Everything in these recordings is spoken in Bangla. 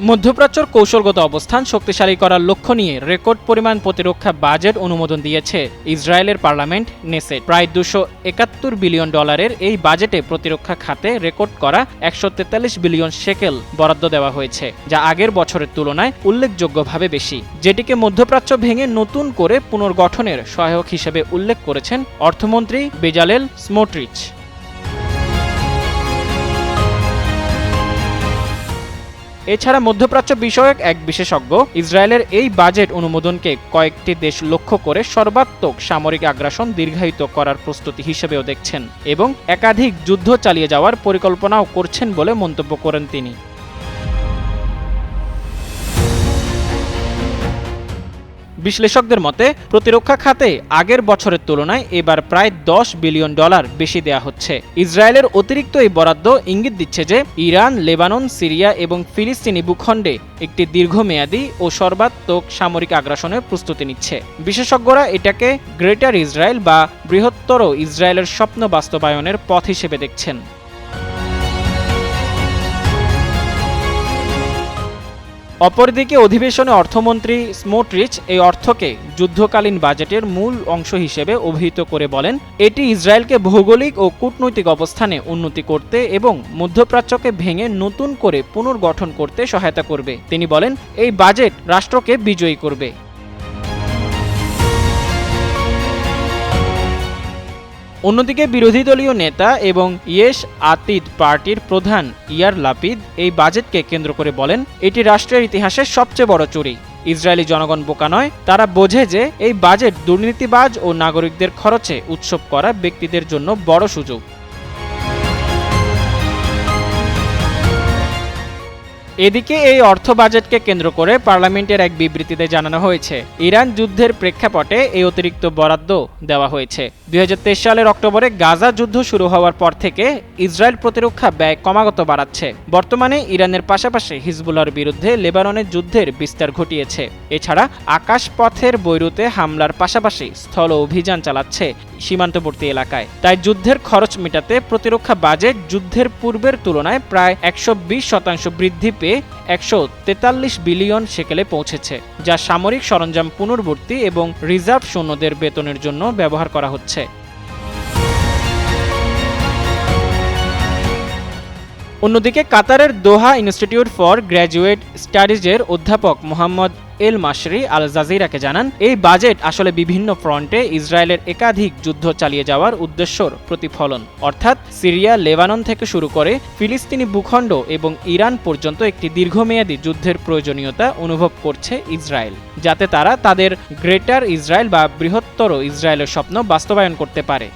মধ্যপ্রাচ্যের কৌশলগত অবস্থান শক্তিশালী করার লক্ষ্য নিয়ে রেকর্ড পরিমাণ প্রতিরক্ষা বাজেট অনুমোদন দিয়েছে ইসরায়েলের পার্লামেন্ট নেসেট। প্রায় $271 বিলিয়ন এই বাজেটে প্রতিরক্ষা খাতে রেকর্ড করা 143 বিলিয়ন শেকেল বরাদ্দ দেওয়া হয়েছে, যা আগের বছরের তুলনায় উল্লেখযোগ্যভাবে বেশি, যেটিকে মধ্যপ্রাচ্য ভেঙে নতুন করে পুনর্গঠনের সহায়ক হিসেবে উল্লেখ করেছেন অর্থমন্ত্রী বেজালেল স্মোট্রিচ। এছাড়া মধ্যপ্রাচ্য বিষয়ক এক বিশেষজ্ঞ ইসরায়েলের এই বাজেট অনুমোদনকে কয়েকটি দেশ লক্ষ্য করে সর্বাত্মক সামরিক আগ্রাসন দীর্ঘায়িত করার প্রস্তুতি হিসেবেও দেখছেন এবং একাধিক যুদ্ধ চালিয়ে যাওয়ার পরিকল্পনাও করছেন বলে মন্তব্য করেন তিনি। বিশ্লেষকদের মতে প্রতিরক্ষা খাতে আগের বছরের তুলনায় এবার প্রায় $10 বিলিয়ন বেশি দেয়া হচ্ছে। ইসরায়েলের অতিরিক্ত এই বরাদ্দ ইঙ্গিত দিচ্ছে যে ইরান, লেবানন, সিরিয়া এবং ফিলিস্তিনি ভূখণ্ডে একটি দীর্ঘমেয়াদী ও সর্বাত্মক সামরিক আগ্রাসনের প্রস্তুতি নিচ্ছে। বিশেষজ্ঞরা এটাকে গ্রেটার ইসরায়েল বা বৃহত্তর ইসরায়েলের স্বপ্ন বাস্তবায়নের পথ হিসেবে দেখছেন। অপরদিকে অধিবেশনে অর্থমন্ত্রী স্মোট্রিচ এই অর্থকে যুদ্ধকালীন বাজেটের মূল অংশ হিসেবে অভিহিত করে বলেন, এটি ইসরায়েলকে ভৌগোলিক ও কূটনৈতিক অবস্থানে উন্নতি করতে এবং মধ্যপ্রাচ্যকে ভেঙে নতুন করে পুনর্গঠন করতে সহায়তা করবে। তিনি বলেন, এই বাজেট রাষ্ট্রকে বিজয়ী করবে। অন্যদিকে বিরোধী দলীয় নেতা এবং ইয়েশ আতিদ পার্টির প্রধান ইয়ার লাপিদ এই বাজেটকে কেন্দ্র করে বলেন, এটি রাষ্ট্রের ইতিহাসের সবচেয়ে বড় চুরি। ইসরায়েলি জনগণ বোকা নয়, তারা বোঝে যে এই বাজেট দুর্নীতিবাজ ও নাগরিকদের খরচে উৎসব করা ব্যক্তিদের জন্য বড় সুযোগ। এদিকে এই অর্থ বাজেটকে কেন্দ্র করে পার্লামেন্টের এক বিবৃতিতে জানানো হয়েছে, ইরান যুদ্ধের প্রেক্ষাপটে এই অতিরিক্ত বরাদ্দ দেওয়া হয়েছে। 2023 সালের অক্টোবরে গাজা যুদ্ধ শুরু হওয়ার পর থেকে ইসরায়েল প্রতিরক্ষা ব্যয় ক্রমাগত বাড়াচ্ছে। বর্তমানে ইরানের পাশাপাশি হিজবুল্লাহর বিরুদ্ধে লেবাননের যুদ্ধের বিস্তার ঘটিয়েছে। এছাড়া আকাশপথের বৈরুতে হামলার পাশাপাশি স্থল অভিযান চালাচ্ছে সীমান্তবর্তী এলাকায়। তাই যুদ্ধের খরচ মেটাতে প্রতিরক্ষা বাজেট যুদ্ধের পূর্বের তুলনায় প্রায় 120% বৃদ্ধি পেয়ে 143 বিলিয়ন শেকেলে পৌঁছেছে, যা সামরিক সরঞ্জাম পুনর্ভর্তি এবং রিজার্ভ সৈন্যদের বেতনের জন্য ব্যবহার করা হচ্ছে। অন্যদিকে কাতারের দোহা ইনস্টিটিউট ফর গ্র্যাজুয়েট স্টাডিজের অধ্যাপক মোহাম্মদ এল মাশরি আল জাজিরাকে জানান, এই বাজেট আসলে বিভিন্ন ফ্রন্টে ইসরায়েলের একাধিক যুদ্ধ চালিয়ে যাওয়ার উদ্দেশ্যর প্রতিফলন, অর্থাৎ সিরিয়া, লেবানন থেকে শুরু করে ফিলিস্তিনি ভূখণ্ড এবং ইরান পর্যন্ত একটি দীর্ঘমেয়াদী যুদ্ধের প্রয়োজনীয়তা অনুভব করছে ইসরায়েল, যাতে তারা তাদের গ্রেটার ইসরায়েল বা বৃহত্তর ইসরায়েলের স্বপ্ন বাস্তবায়ন করতে পারে।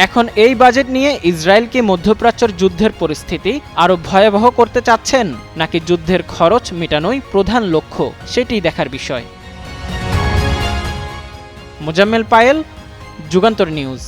এখন এই বাজেট নিয়ে ইসরায়েল কি মধ্যপ্রাচ্যের যুদ্ধের পরিস্থিতি আরও ভয়াবহ করতে চাচ্ছেন, নাকি যুদ্ধের খরচ মেটানোই প্রধান লক্ষ্য, সেটিই দেখার বিষয়। মোজাম্মেল পায়েল, যুগান্তর নিউজ।